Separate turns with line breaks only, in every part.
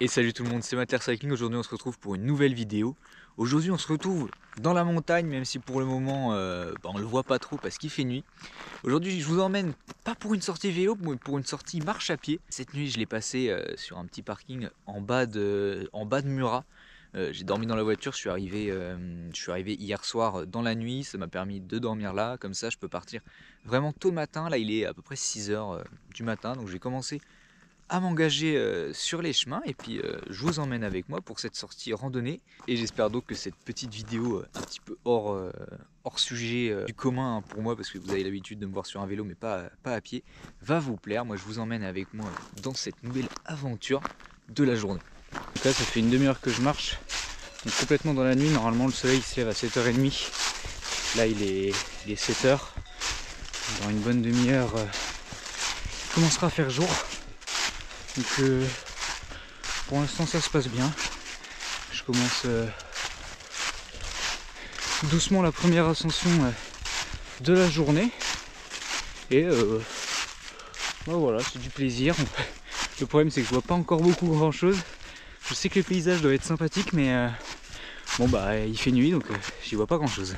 Et salut tout le monde, c'est Matter Cycling. Aujourd'hui on se retrouve pour une nouvelle vidéo. Aujourd'hui on se retrouve dans la montagne, même si pour le moment on le voit pas trop parce qu'il fait nuit. Aujourd'hui je vous emmène pas pour une sortie vélo, mais pour une sortie marche à pied. Cette nuit je l'ai passé sur un petit parking en bas de Murat. J'ai dormi dans la voiture, je suis arrivé hier soir dans la nuit, ça m'a permis de dormir là, comme ça je peux partir vraiment tôt le matin. Là il est à peu près 6h du matin, donc j'ai commencé à m'engager sur les chemins et puis je vous emmène avec moi pour cette sortie randonnée et j'espère donc que cette petite vidéo un petit peu hors sujet du commun pour moi, parce que vous avez l'habitude de me voir sur un vélo mais pas à pied, va vous plaire. Moi je vous emmène avec moi dans cette nouvelle aventure de la journée. Donc là ça fait une demi-heure que je marche, donc complètement dans la nuit. Normalement le soleil se lève à 7h30, là il est 7h. Dans une bonne demi-heure il commencera à faire jour. Donc pour l'instant ça se passe bien. Je commence doucement la première ascension de la journée. Et voilà, c'est du plaisir. Le problème c'est que je vois pas encore grand chose. Je sais que les paysages doivent être sympathiques, mais il fait nuit donc j'y vois pas grand chose.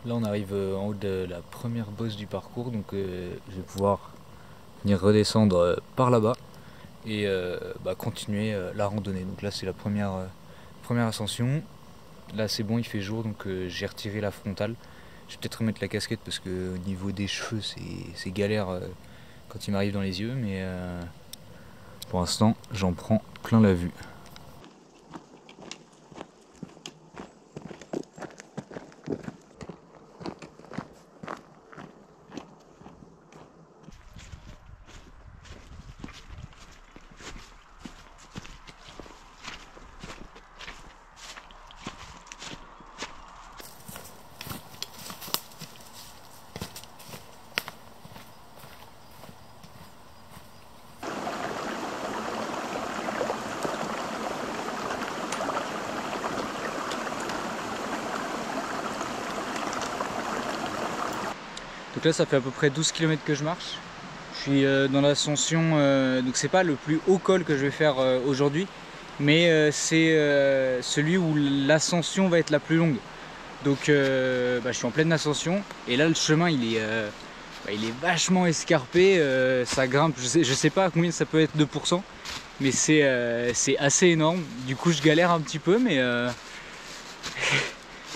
Là on arrive en haut de la première bosse du parcours, donc je vais pouvoir venir redescendre par là-bas et continuer la randonnée. Donc là c'est la première ascension. Là c'est bon, il fait jour, donc j'ai retiré la frontale. Je vais peut-être remettre la casquette parce que au niveau des cheveux c'est galère quand il m'arrive dans les yeux, mais pour l'instant j'en prends plein la vue. Donc là ça fait à peu près 12 km que je marche. Je suis dans l'ascension, donc c'est pas le plus haut col que je vais faire aujourd'hui, mais c'est celui où l'ascension va être la plus longue. Donc je suis en pleine ascension et là le chemin il est vachement escarpé, ça grimpe, je sais pas à combien ça peut être de pourcents, mais c'est assez énorme. Du coup je galère un petit peu, mais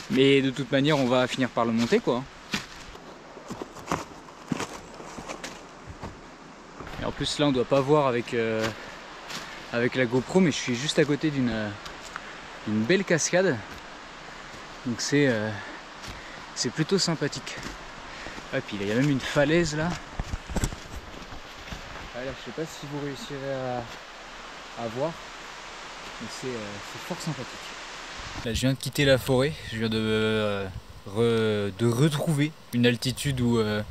mais de toute manière on va finir par le monter quoi. Et en plus là on doit pas voir avec la GoPro, mais je suis juste à côté d'une belle cascade, donc c'est plutôt sympathique. Et puis il y a même une falaise là. Alors je sais pas si vous réussirez à voir, mais c'est fort sympathique. Là je viens de quitter la forêt, je viens de retrouver une altitude où il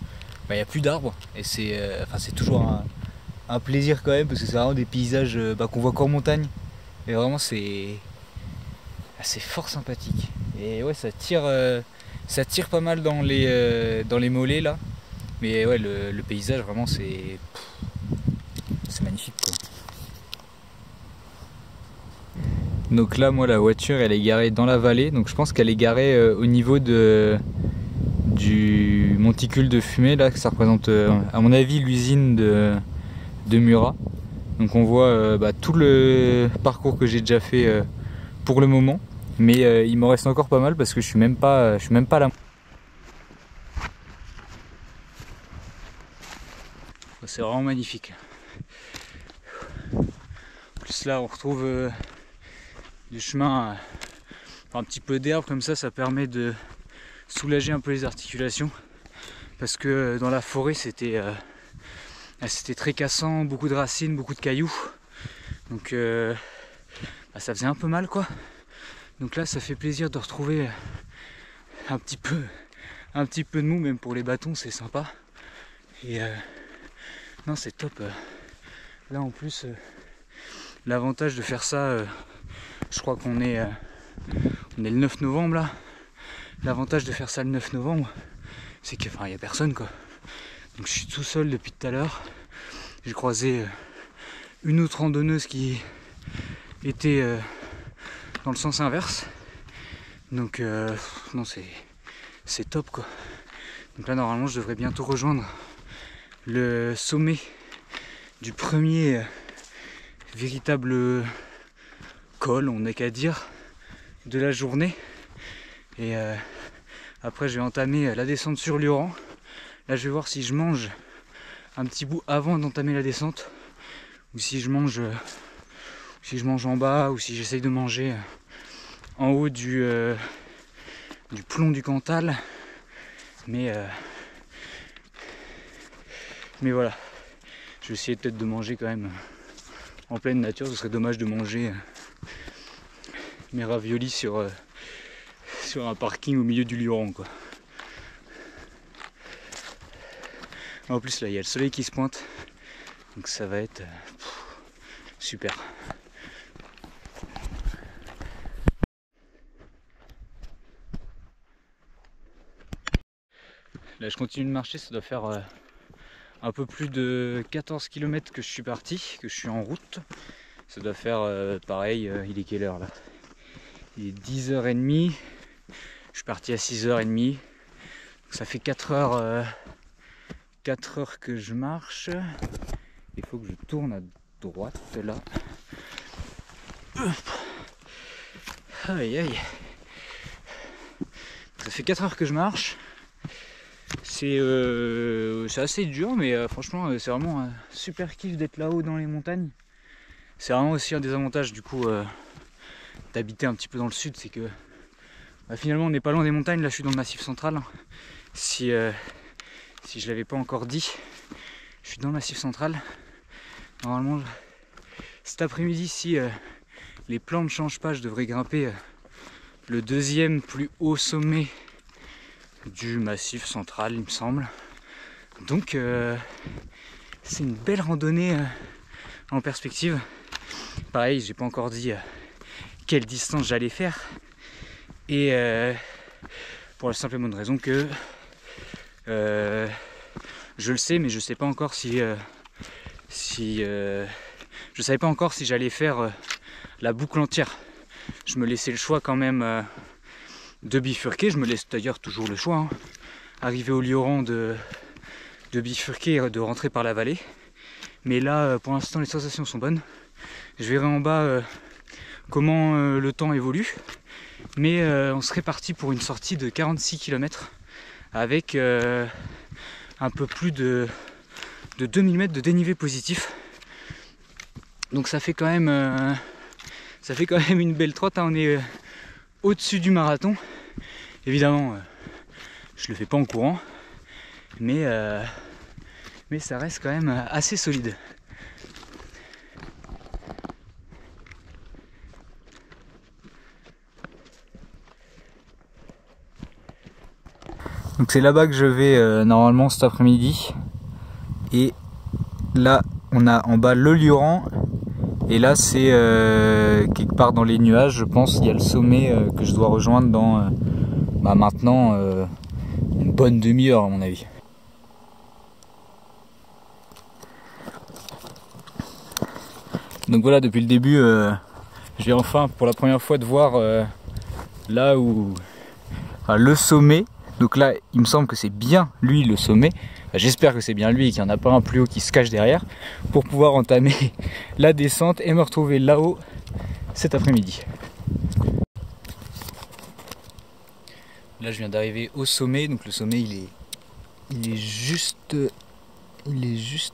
n'y a plus d'arbres, et c'est toujours un plaisir quand même, parce que c'est vraiment des paysages qu'on voit qu'en montagne, et vraiment c'est fort sympathique. Et ouais, ça tire pas mal dans les mollets là, mais ouais, le paysage vraiment c'est magnifique quoi. Donc là moi la voiture elle est garée dans la vallée, donc je pense qu'elle est garée au niveau du monticule de fumée là, que ça représente à mon avis l'usine de Murat. Donc on voit tout le parcours que j'ai déjà fait pour le moment, mais il m'en reste encore pas mal parce que je suis même pas là. C'est vraiment magnifique. En plus là on retrouve du chemin, un petit peu d'herbe comme ça permet de soulager un peu les articulations, parce que dans la forêt c'était très cassant, beaucoup de racines, beaucoup de cailloux, donc ça faisait un peu mal quoi. Donc là ça fait plaisir de retrouver un petit peu de mou, même pour les bâtons c'est sympa. Et non c'est top. Là en plus l'avantage de faire ça, je crois qu'on est le 9 novembre là,
L'avantage de faire ça le 9 novembre, c'est qu'il n'y a personne quoi. Donc je suis tout seul depuis tout à l'heure. J'ai croisé une autre randonneuse qui était dans le sens inverse. Donc non, c'est top quoi. Donc là normalement je devrais bientôt rejoindre le sommet du premier véritable col, on n'est qu'à dire, de la journée. Et après je vais entamer la descente sur Lioran. Là je vais voir si je mange un petit bout avant d'entamer la descente, ou si je mange en bas, ou si j'essaye de manger en haut du plomb du Cantal. Mais voilà, je vais essayer peut-être de manger quand même en pleine nature. Ce serait dommage de manger mes raviolis sur un parking au milieu du Lioran quoi. En plus là il y a le soleil qui se pointe, donc ça va être super. Là je continue de marcher, ça doit faire un peu plus de 14 km que je suis parti, que je suis en route. Ça doit faire pareil, il est quelle heure là? Il est 10h30, je suis parti à 6h30. Ça fait 4 heures que je marche. Il faut que je tourne à droite là. Aïe aïe. Ça fait 4 heures que je marche. C'est assez dur, mais franchement c'est vraiment un super kiff d'être là-haut dans les montagnes. C'est vraiment aussi un des avantages du coup d'habiter un petit peu dans le sud, c'est que finalement on n'est pas loin des montagnes. Là je suis dans le Massif Central. Si je l'avais pas encore dit, je suis dans le Massif Central. Normalement cet après-midi, si les plans ne changent pas, je devrais grimper le deuxième plus haut sommet du Massif Central, il me semble. Donc c'est une belle randonnée en perspective. Pareil, j'ai pas encore dit quelle distance j'allais faire, et pour la simple et bonne raison que je le sais, mais je sais pas encore je savais pas encore si j'allais faire la boucle entière. Je me laissais le choix quand même de bifurquer. Je me laisse d'ailleurs toujours le choix, hein. Arrivé au Lioran de bifurquer et de rentrer par la vallée. Mais là pour l'instant les sensations sont bonnes. Je verrai en bas comment le temps évolue. Mais on serait parti pour une sortie de 46 km avec un peu plus de 2000 mètres de dénivelé positif. Donc ça fait quand même une belle trotte, hein. On est au-dessus du marathon. Évidemment je le fais pas en courant, mais ça reste quand même assez solide. Donc c'est là-bas que je vais normalement cet après-midi. Et là on a en bas le Lioran. Et là c'est quelque part dans les nuages, je pense. Il y a le sommet que je dois rejoindre dans maintenant une bonne demi-heure à mon avis. Donc voilà, depuis le début je vais enfin pour la première fois de voir là où le sommet. Donc là il me semble que c'est bien lui le sommet. J'espère que c'est bien lui et qu'il n'y en a pas un plus haut qui se cache derrière, pour pouvoir entamer la descente et me retrouver là-haut cet après-midi. Là je viens d'arriver au sommet, donc le sommet il est juste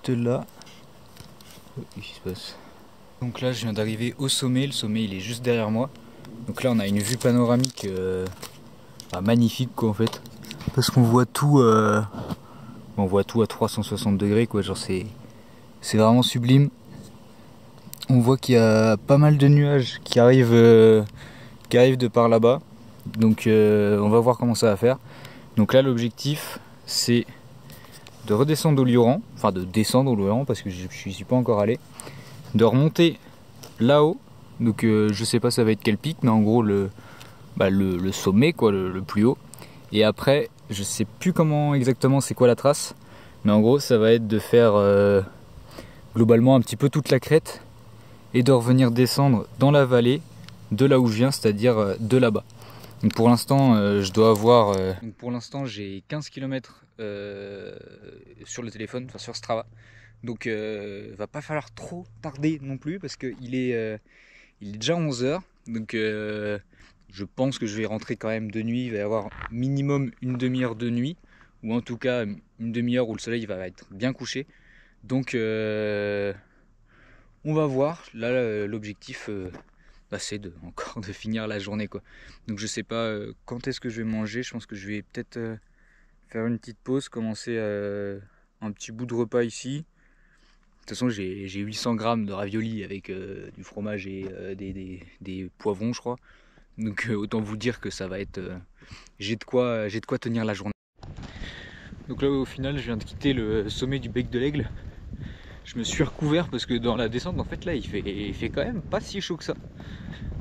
là. Qu'est-ce qui se passe? Donc là je viens d'arriver au sommet, le sommet il est juste derrière moi. Donc là on a une vue panoramique magnifique quoi en fait, parce qu'on voit tout à 360 degrés quoi, genre c'est vraiment sublime. On voit qu'il y a pas mal de nuages qui arrivent de par là-bas, donc on va voir comment ça va faire. Donc là l'objectif c'est de redescendre au Lioran, enfin de descendre au Lioran parce que je suis pas encore allé, de remonter là-haut. Donc je sais pas ça va être quel pic, mais en gros le sommet quoi, le plus haut,
Et après, je sais plus comment exactement c'est quoi la trace, mais en gros ça va être de faire globalement un petit peu toute la crête et de revenir descendre dans la vallée de là où je viens, c'est-à-dire de là-bas. Donc pour l'instant je dois avoir... Donc pour l'instant j'ai 15 km sur le téléphone, enfin sur Strava. Donc va pas falloir trop tarder non plus parce qu'il est déjà 11h. Donc je pense que je vais rentrer quand même de nuit. Il va y avoir minimum une demi-heure de nuit. Ou en tout cas une demi-heure où le soleil va être bien couché. Donc on va voir. Là l'objectif c'est encore de finir la journée quoi. Donc je sais pas quand est-ce que je vais manger. Je pense que je vais peut-être faire une petite pause, commencer un petit bout de repas ici. De toute façon j'ai 800 grammes de raviolis avec du fromage et des poivrons je crois. Donc autant vous dire que ça va être... j'ai de quoi tenir la journée. Donc là au final je viens de quitter le sommet du bec de l'Aigle. Je me suis recouvert parce que dans la descente en fait là il fait quand même pas si chaud que ça.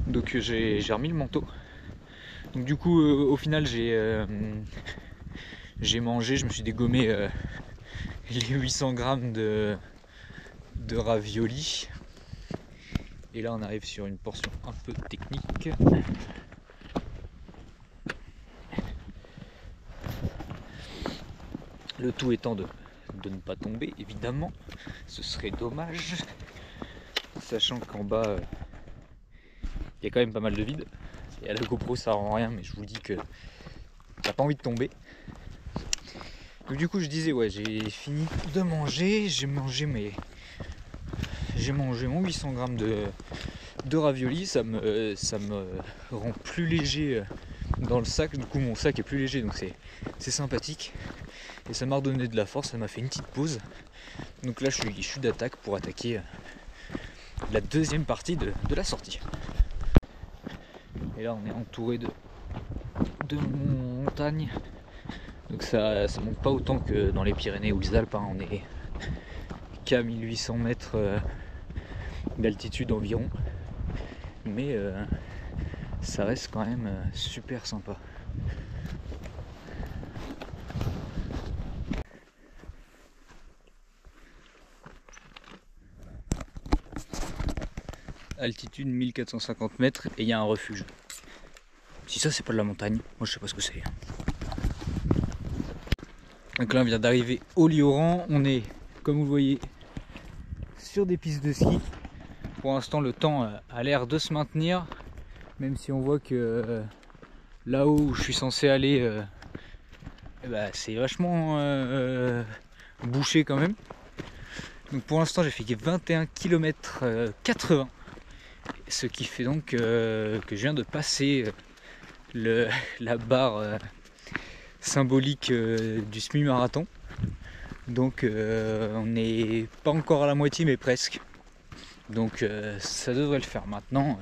Donc j'ai remis le manteau. Donc du coup au final j'ai mangé, je me suis dégommé les 800 grammes de raviolis. Et là on arrive sur une portion un peu technique. Le tout étant de ne pas tomber, évidemment, ce serait dommage. Sachant qu'en bas, il y a quand même pas mal de vide. Et à la GoPro ça rend rien, mais je vous dis que t'as pas envie de tomber. Donc du coup je disais, ouais, j'ai fini de manger, j'ai mangé mon 800 grammes de raviolis, ça me rend plus léger dans le sac. Du coup mon sac est plus léger, donc c'est sympathique. Et ça m'a redonné de la force, ça m'a fait une petite pause. Donc là je suis d'attaque pour attaquer la deuxième partie de la sortie. Et là on est entouré de montagnes. Donc ça monte pas autant que dans les Pyrénées ou les Alpes, hein. On est qu'à 1800 mètres d'altitude environ. Mais ça reste quand même super sympa. Altitude 1450 mètres et il y a un refuge. Si ça c'est pas de la montagne, moi je sais pas ce que c'est. Donc là on vient d'arriver au Lioran, on est comme vous le voyez sur des pistes de ski. Pour l'instant le temps a l'air de se maintenir, même si on voit que là-haut où je suis censé aller, c'est vachement bouché quand même. Donc pour l'instant j'ai fait 21 km 80. Ce qui fait donc que je viens de passer la barre symbolique du semi-marathon. Donc on n'est pas encore à la moitié mais presque. Donc ça devrait le faire. Maintenant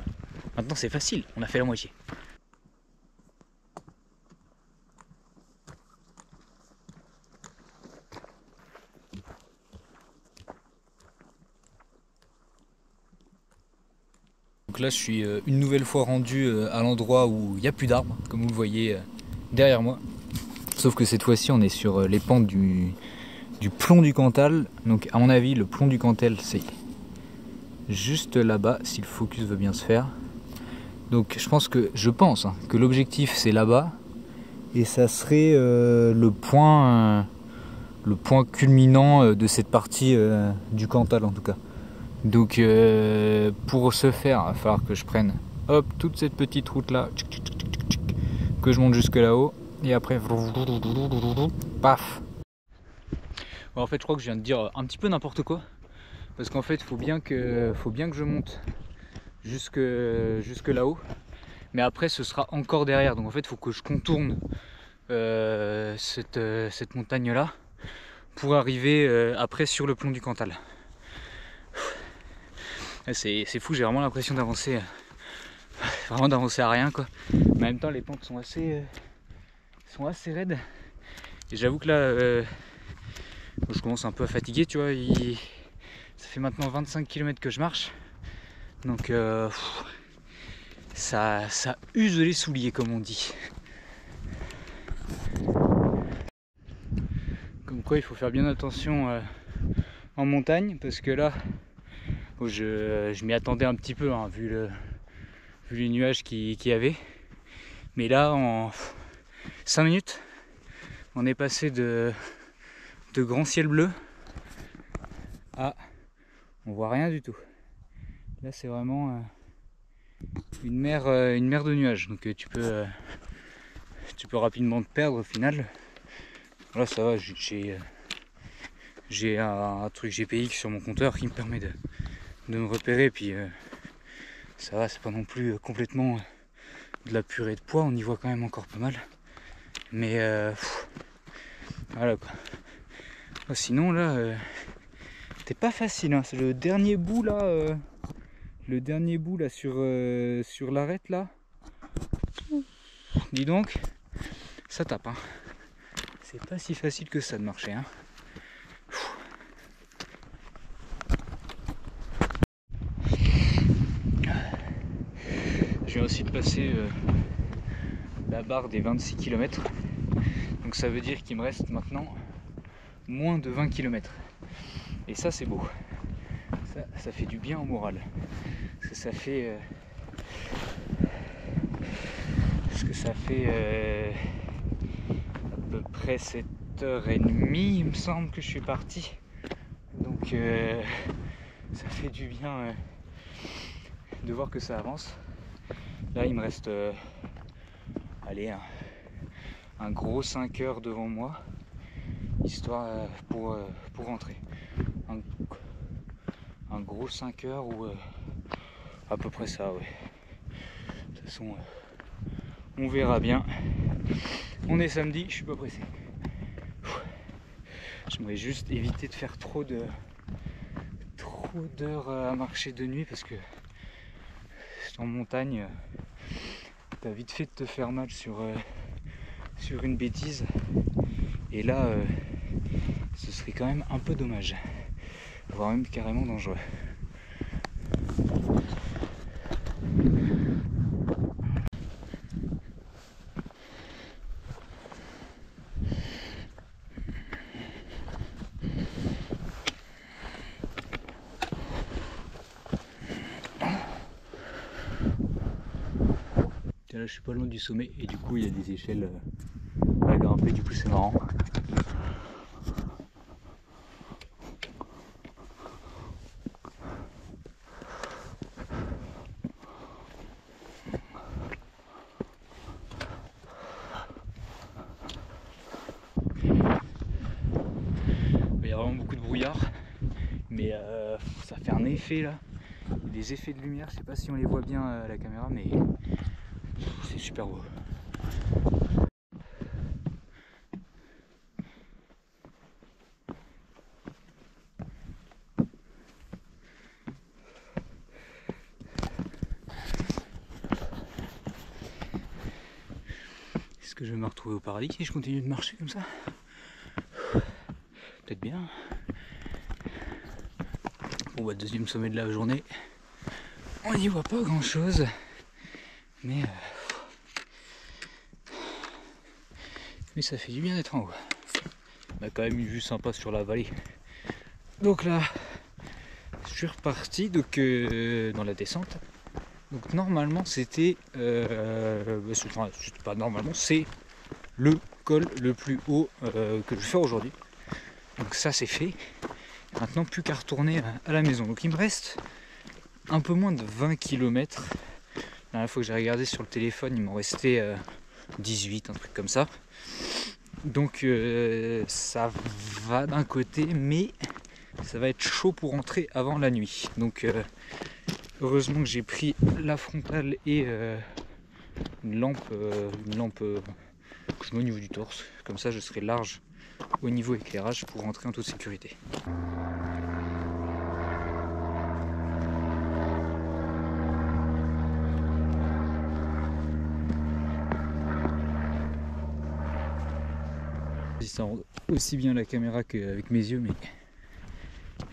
c'est facile, on a fait la moitié. Donc là je suis une nouvelle fois rendu à l'endroit où il n'y a plus d'arbres, comme vous le voyez derrière moi. Sauf que cette fois-ci on est sur les pentes du plomb du Cantal. Donc à mon avis le plomb du Cantal c'est juste là-bas, si le focus veut bien se faire. Donc je pense que l'objectif c'est là-bas. Et ça serait le point culminant de cette partie du Cantal en tout cas. Donc pour ce faire, il va falloir que je prenne toute cette petite route là, que je monte jusque là-haut, et après paf. Bon, en fait je crois que je viens de dire un petit peu n'importe quoi, parce qu'en fait faut bien que je monte jusque là-haut, mais après ce sera encore derrière, donc en fait il faut que je contourne cette montagne là pour arriver après sur le plomb du Cantal. C'est fou, j'ai vraiment l'impression d'avancer à rien quoi. Mais en même temps les pentes sont assez raides. Et j'avoue que là je commence un peu à fatiguer, tu vois. Ça fait maintenant 25 km que je marche. Donc ça use les souliers comme on dit.
quoi il faut faire bien attention en montagne, parce que là je m'y attendais un petit peu hein, vu les nuages qu'il y avait, mais là en 5 minutes on est passé de grand ciel bleu à on voit rien du tout. Là c'est vraiment une mer de nuages, donc tu peux rapidement te perdre au final. Là ça va, j'ai un truc GPX sur mon compteur qui me permet de me repérer, puis ça va, c'est pas non plus complètement de la purée de poids, on y voit quand même encore pas mal, mais voilà quoi. Sinon là c'était pas facile hein. C'est le dernier bout là sur l'arête là, dis donc ça tape hein. C'est pas si facile que ça de marcher hein. Je viens aussi de passer la barre des 26 km, donc ça veut dire qu'il me reste maintenant moins de 20 km, et ça c'est beau, ça fait du bien au moral, parce que ça fait à peu près 7h30 il me semble que je suis parti, donc ça fait du bien de voir que ça avance. Là il me reste un gros 5 heures devant moi, histoire pour rentrer. Un gros 5 heures ou à peu près ça, ouais. De toute façon, on verra bien. On est samedi, je suis pas pressé. J'aimerais juste éviter de faire trop d'heures à marcher de nuit, parce que en montagne t'as vite fait de te faire mal sur une bêtise, et là ce serait quand même un peu dommage, voire même carrément dangereux. Là je suis pas loin du sommet, et du coup il y a des échelles à grimper, du coup c'est marrant. Il y a vraiment beaucoup de brouillard, mais ça fait un effet là, des effets de lumière, je sais pas si on les voit bien à la caméra, mais c'est super beau. Est-ce que je vais me retrouver au paradis si je continue de marcher comme ça? Peut-être bien. Bon bah, deuxième sommet de la journée. On n'y voit pas grand chose, mais ça fait du bien d'être en haut. On a quand même une vue sympa sur la vallée. Donc là, je suis reparti donc, dans la descente. Donc normalement c'était, pas normalement, c'est le col le plus haut que je vais faire aujourd'hui. Donc ça c'est fait. Maintenant plus qu'à retourner à la maison. Donc il me reste un peu moins de 20 km. La dernière fois que j'ai regardé sur le téléphone, il m'en restait 18, un truc comme ça. Donc ça va d'un côté, mais ça va être chaud pour rentrer avant la nuit. Donc heureusement que j'ai pris la frontale et une lampe que je mets au niveau du torse. Comme ça je serai large au niveau éclairage pour rentrer en toute sécurité. Ça rend aussi bien la caméra qu'avec mes yeux, mais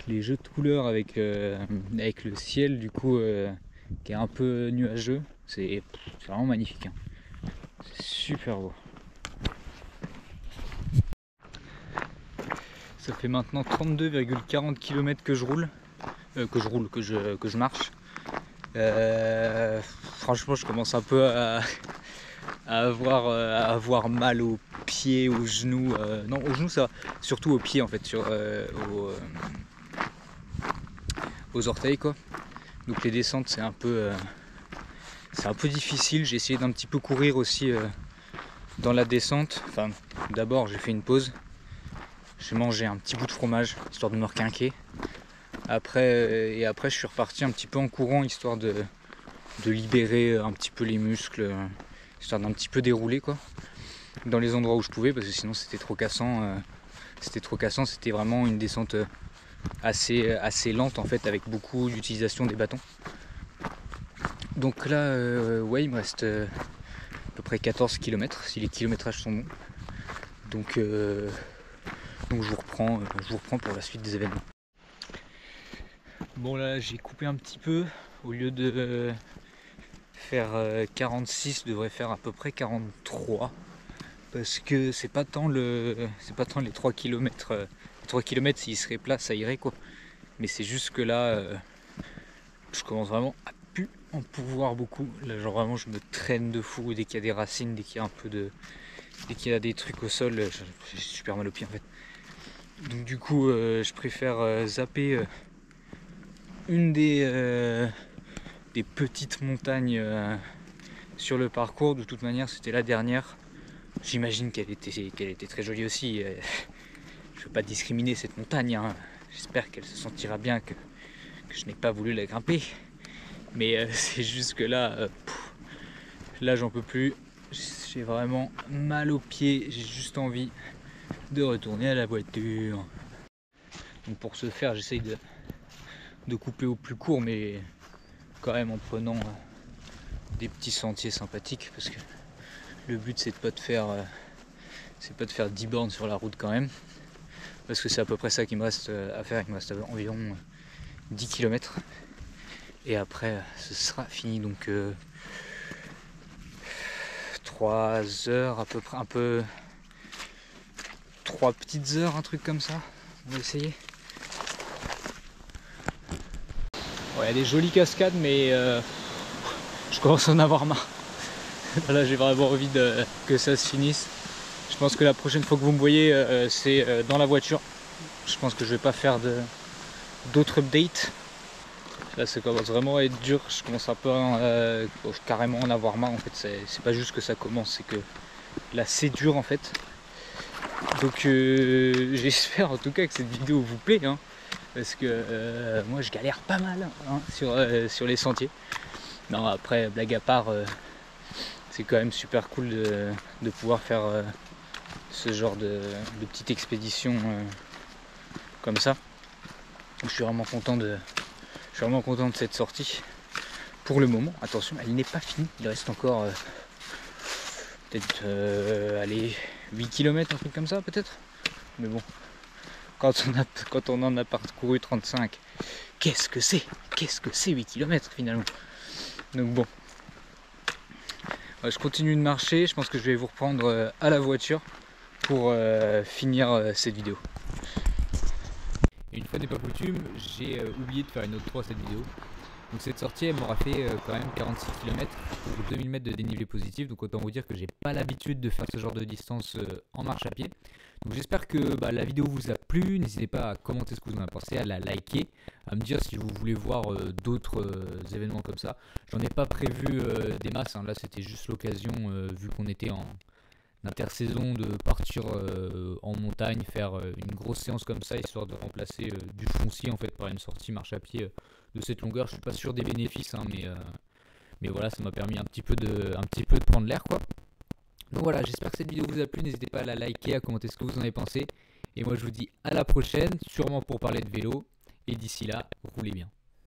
les jeux de couleurs avec le ciel du coup qui est un peu nuageux, c'est vraiment magnifique hein. C'est super beau. Ça fait maintenant 32,40 km que je roule, que je marche. Franchement, je commence un peu à avoir mal aux pieds, aux genoux. Non, aux genoux ça, surtout aux pieds en fait, aux orteils quoi. Donc les descentes c'est un peu difficile. J'ai essayé d'un petit peu courir aussi dans la descente. Enfin, d'abord j'ai fait une pause. J'ai mangé un petit bout de fromage histoire de me requinquer. Après je suis reparti un petit peu en courant histoire de libérer un petit peu les muscles, histoire d'un petit peu dérouler quoi, dans les endroits où je pouvais, parce que sinon c'était trop cassant. C'était vraiment une descente assez lente en fait, avec beaucoup d'utilisation des bâtons. Donc là, ouais, il me reste à peu près 14 km si les kilométrages sont bons. Donc je vous reprends pour la suite des événements. Bon là j'ai coupé un petit peu, au lieu de faire 46, je devrais faire à peu près 43, parce que c'est pas tant les 3 km. Les 3 km s'ils seraient plats ça irait quoi. Mais c'est juste que là je commence vraiment à plus en pouvoir beaucoup. Là genre vraiment je me traîne de fou dès qu'il y a des racines, dès qu'il y a des trucs au sol, j'ai super mal aux pieds en fait. Donc du coup je préfère zapper une des petites montagnes sur le parcours. De toute manière c'était la dernière. J'imagine qu'elle était très jolie aussi. Je ne veux pas discriminer cette montagne, hein. J'espère qu'elle se sentira bien que je n'ai pas voulu la grimper. Mais c'est juste que là, là j'en peux plus. J'ai vraiment mal aux pieds. J'ai juste envie de retourner à la voiture. Donc pour ce faire, j'essaye de couper au plus court, mais quand même en prenant des petits sentiers sympathiques, parce que le but c'est pas de faire 10 bornes sur la route quand même, parce que c'est à peu près ça qu'il me reste à faire. Il me reste environ 10 km et après ce sera fini. Donc 3 heures à peu près, 3 petites heures, un truc comme ça. On va essayer. Il y a des jolies cascades, mais je commence à en avoir marre. Là j'ai vraiment envie que ça se finisse. Je pense que la prochaine fois que vous me voyez c'est dans la voiture. Je pense que je vais pas faire d'autres updates. Là ça commence vraiment à être dur. Je commence un peu carrément en avoir marre en fait. C'est pas juste que ça commence, c'est que là c'est dur en fait. Donc j'espère en tout cas que cette vidéo vous plaît, hein, parce que moi je galère pas mal hein, sur les sentiers. Non, après blague à part, c'est quand même super cool de pouvoir faire ce genre de petite expédition comme ça. Je suis vraiment content de cette sortie. Pour le moment, attention, elle n'est pas finie. Il reste encore peut-être 8 km, un truc comme ça peut-être. Mais bon, quand on en a parcouru 35, qu'est-ce que c'est 8 km finalement. Donc bon, je continue de marcher. Je pense que je vais vous reprendre à la voiture pour finir cette vidéo.
Une fois n'est pas coutume, j'ai oublié de faire une autre fois cette vidéo. Donc cette sortie elle m'aura fait quand même 46 km pour 2000 mètres de dénivelé positif. Donc autant vous dire que j'ai pas l'habitude de faire ce genre de distance en marche à pied. Donc j'espère que la vidéo vous a plu. N'hésitez pas à commenter ce que vous en avez pensé, à la liker, à me dire si vous voulez voir d'autres événements comme ça. J'en ai pas prévu des masses, hein. Là c'était juste l'occasion, vu qu'on était en intersaison, de partir en montagne, faire une grosse séance comme ça, histoire de remplacer du foncier en fait par une sortie marche à pied de cette longueur. Je suis pas sûr des bénéfices, hein, mais voilà, ça m'a permis un petit peu de prendre l'air quoi. Donc voilà, j'espère que cette vidéo vous a plu. N'hésitez pas à la liker, à commenter ce que vous en avez pensé. Et moi je vous dis à la prochaine, sûrement pour parler de vélo. Et d'ici là, roulez bien.